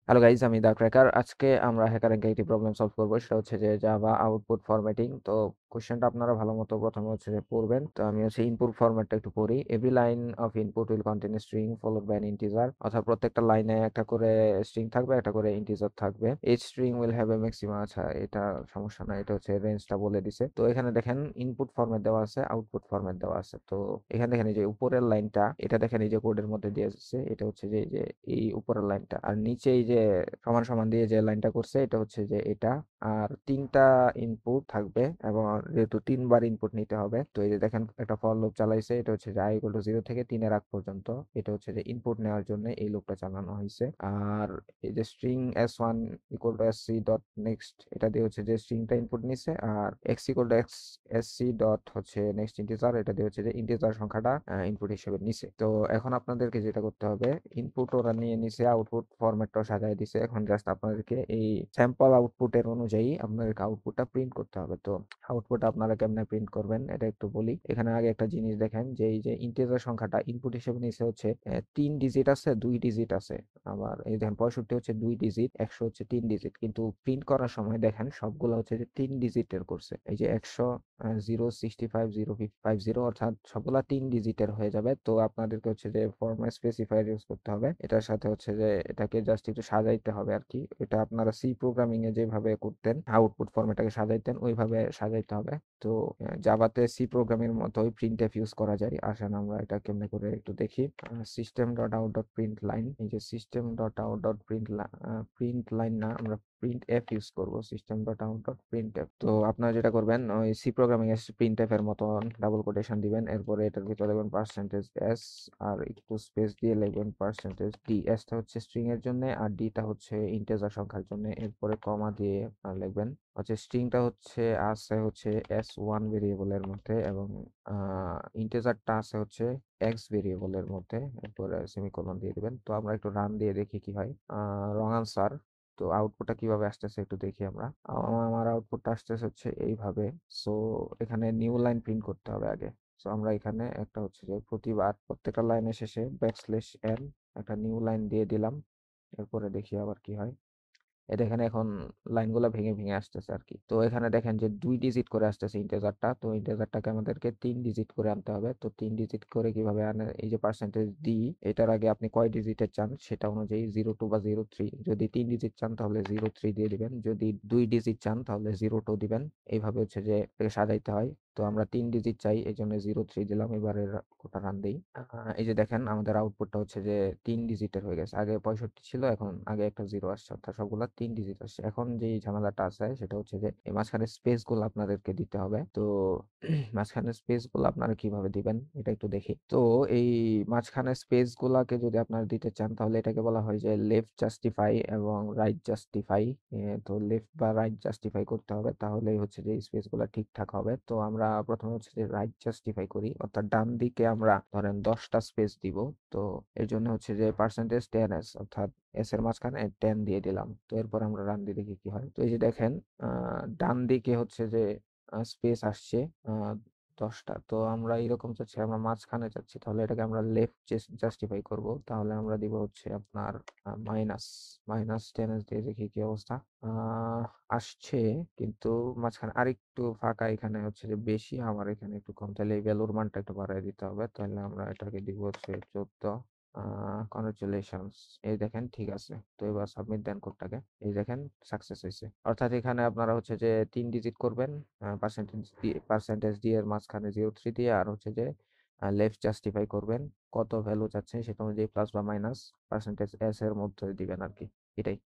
Hello guys, আমি দা cracker. আজকে আমরা হ্যাকারকে একটি প্রবলেম সলভ করবো, সেটা হচ্ছে যে জাভা আউটপুট ফরম্যাটিং। তো কোশ্চেনটা আপনারা ভালো মতো প্রথমে হচ্ছে যে পড়বেন। তো আমি হচ্ছে ইনপুট ফরম্যাটটা একটু পড়ি। Every line of input will contain string followed by an integer, অর্থাৎ প্রত্যেকটা লাইনে একটা করে স্ট্রিং থাকবে, একটা করে ইন্টিজার থাকবে। H string will have a maximum. আচ্ছা, এটা সমস্যা না, এটা হচ্ছে রেঞ্জটা বলে দিছে। তো এখানে দেখেন ইনপুট ফরম্যাট দেওয়া আছে, আউটপুট ফরম্যাট দেওয়া আছে। তো এখানে দেখেন এই যে উপরের লাইনটা, এটা দেখেন এই যে কোডের মধ্যে দিয়ে যাচ্ছে, এটা হচ্ছে যে এই উপরের লাইনটা, আর নিচে এই যে সমান সমান দিয়ে যে লাইনটা করছে, এটা হচ্ছে যে এটা। আর তিনটা ইনপুট থাকবে, এবং যেহেতু তিনবার ইনপুট নিতে হবে, তো এই যে দেখেন একটা ফর লুপ চালাইছে। এটা হচ্ছে যে i = 0 থেকে 3-এর আগ পর্যন্ত, এটা হচ্ছে যে ইনপুট নেওয়ার জন্য এই লুপটা চালানো হয়েছে। আর এই যে string s1 = sc dot next, এটা দিয়ে হচ্ছে যে স্ট্রিংটা ইনপুট নিছে। আর x=sc ডট হচ্ছে নেক্সট ইন্টিজার, এটা দিয়ে হচ্ছে যে ইন্টিজার সংখ্যাটা ইনপুট হিসেবে নিছে। তো এখন আপনাদেরকে যেটা করতে হবে, ইনপুট ওরা নিয়ে নিছে, আউটপুট ফরম্যাটটাও সাজায় দিছে। এখন জাস্ট আপনাদেরকে এই স্যাম্পল আউটপুটের অনুযায়ী আপনাদেরকে আউটপুটটা প্রিন্ট করতে হবে। তো আউটপুট আপনারা কেমনে প্রিন্ট করবেন এটা একটু বলি। এখানে আগে একটা জিনিস দেখেন, যে এই যে ইন্টিজার সংখ্যাটা ইনপুট হিসেবে নিছে হচ্ছে 3 ডিজিট আছে, 2 ডিজিট আছে। আবার এই দেখেন 65 হচ্ছে 2 ডিজিট, 100 হচ্ছে 3 ডিজিট, কিন্তু প্রিন্ট করার সময় দেখেন সবগুলো হচ্ছে যে 3 ডিজিটের করছে। এই যে 100, 065, 050, অর্থাৎ সবগুলা 3 ডিজিটের হয়ে যাবে। তো আপনাদেরকে হচ্ছে যে ফরম্যাট স্পেসিফায়ার ইউজ করতে হবে। এটার সাথে হচ্ছে যে এটাকে জাস্ট একটু সাজাইতে হবে আর কি। এটা আপনারা সি প্রোগ্রামিং এ যেভাবে করতেন, আউটপুট ফরম্যাটটাকে সাজাইতেন, ওইভাবে সাজাইতে হবে। তো জাভাতে সি প্রোগ্রামের মতোই প্রিন্টএফ ইউজ করা যায়। আসেন আমরা এটা কেমনে করে একটু দেখি। System dot out dot print line, এই যে system dot out dot print line না, আমরা প্রিন্ট এফ ইউজ করবো। System dot out dot print F. তো আপনারা যেটা করবেন, ওই সি প্রোগ্রামিং এর প্রিন্ট এফ এর মতন ডাবল কোটেশন দিবেন, এরপরে এটার ভিতরে লিখবেন %s, আর একটু স্পেস দিয়ে লিখবেন %d। এসটা হচ্ছে স্ট্রিং এর জন্য, আর ডিটা হচ্ছে ইন্টিজার সংখ্যার জন্য। এরপরে কমা দিয়ে লিখবেন হচ্ছে স্ট্রিংটা হচ্ছে আছে হচ্ছে s1 ভেরিয়েবলের মধ্যে, এবং ইন্টিজারটা আছে হচ্ছে x ভেরিয়েবলের মধ্যে। এরপরে সেমিকোলন দিয়ে দিবেন। তো আমরা একটু রান দিয়ে দেখি কি হয়। Wrong answer. তো আউটপুটটা কিভাবে আসতেছে একটু দেখি আমরা। আমার আউটপুটটা আসতেছে হচ্ছে এইভাবে। সো এখানে নিউ লাইন প্রিন্ট করতে হবে আগে। সো আমরা এখানে একটা হচ্ছে যে প্রত্যেকটা লাইনের শেষে \n একটা নিউ লাইন দিয়ে দিলাম। এরপরে দেখি আবার কি হয়। এটা এখানে এখন লাইনগুলো ভেঙে ভেঙে আসতেছে আর কি। তো এখানে দেখেন যে 2 ডিজিট করে আসতেছে ইন্টিজারটা। তো ইন্টিজারটাকে আমাদেরকে 3 ডিজিট করে আনতে হবে। তো 3 ডিজিট করে কিভাবে আনে, এই যে %d, এটার আগে আপনি কয় ডিজিটের চান সেটা অনুযায়ী 02 বা 03। যদি 3 ডিজিট চান তাহলে 03 দিয়ে দিবেন, যদি 2 ডিজিট চান তাহলে 02 দিবেন। এইভাবে হচ্ছে যে এটাকে সাজাইতে হয়। তো আমরা 3 ডিজিট চাই, এই জন্য 03 দিলাম। এবারে কোটা রান দিই। এই যে দেখেন আমাদের আউটপুটটা হচ্ছে যে 3 ডিজিটের হয়ে গেছে। আগে 65 ছিল, এখন আগে একটা জিরো আসছে, অর্থাৎ সবগুলা 3 ডিজিট আসছে। এখন যে ঝামেলাটা আছে সেটা হচ্ছে যে এই মাঝখানে স্পেস গুলো আপনাদেরকে দিতে হবে। তো মাঝখানে স্পেস গুলো আপনারা কিভাবে দিবেন এটা একটু দেখি। তো এই মাঝখানে স্পেস গুলাকে যদি আপনারা দিতে চান, তাহলে এটাকে বলা হয় যে লেফট জাস্টিফাই এবং রাইট জাস্টিফাই। তো লেফট বা রাইট জাস্টিফাই করতে হবে, তাহলেই হচ্ছে যে স্পেস গুলা ঠিকঠাক হবে। তো আমরা প্রথমে হচ্ছে যে রাইট জাস্টিফাই করি, অর্থাৎ ডান দিকে আমরা ধরেন 10টা স্পেস দিব। তো এর জন্য হচ্ছে যে %10s, অর্থাৎ এস এর মাঝখানে 10 দিয়ে দিলাম। তো এরপর আমরা রান দিয়ে দেখি কি হয়। তো এই যে দেখেন ডান দিকে হচ্ছে যে স্পেস আসছে আহ 10টা। তো আমরা এরকম চাচ্ছি, আমরা মাঝখানে চাচ্ছি, তাহলে এটাকে আমরা লেফট জাস্টিফাই করব। তাহলে আমরা দিব হচ্ছে আপনার মাইনাস -10s দিয়ে দেখি কি অবস্থা। আসছে, কিন্তু মাঝখানে আরেকটু ফাঁকা, এখানে হচ্ছে যে বেশি, আমার এখানে একটু কম। তাহলে এই ভ্যালুর মানটা একটু বাড়ায় দিতে হবে। তাহলে আমরা এটাকে দিব হচ্ছে 14। কনগ্রাচুলেশনস, এই দেখেন ঠিক আছে। তো এবার সাবমিট দেন কোডটাকে। এই দেখেন সাকসেস হয়েছে। অর্থাৎ এখানে আপনারা হচ্ছে যে 3 ডিজিট করবেন, পার্সেন্টেজ ডি এর মাঝখানে 03 দিয়ে, আর হচ্ছে যে লেফট জাস্টিফাই করবেন, কত ভ্যালু চাচ্ছেন সেটা অনুযায়ী প্লাস বা মাইনাস %s এর মধ্যে দিবেন আর কি। এটাই।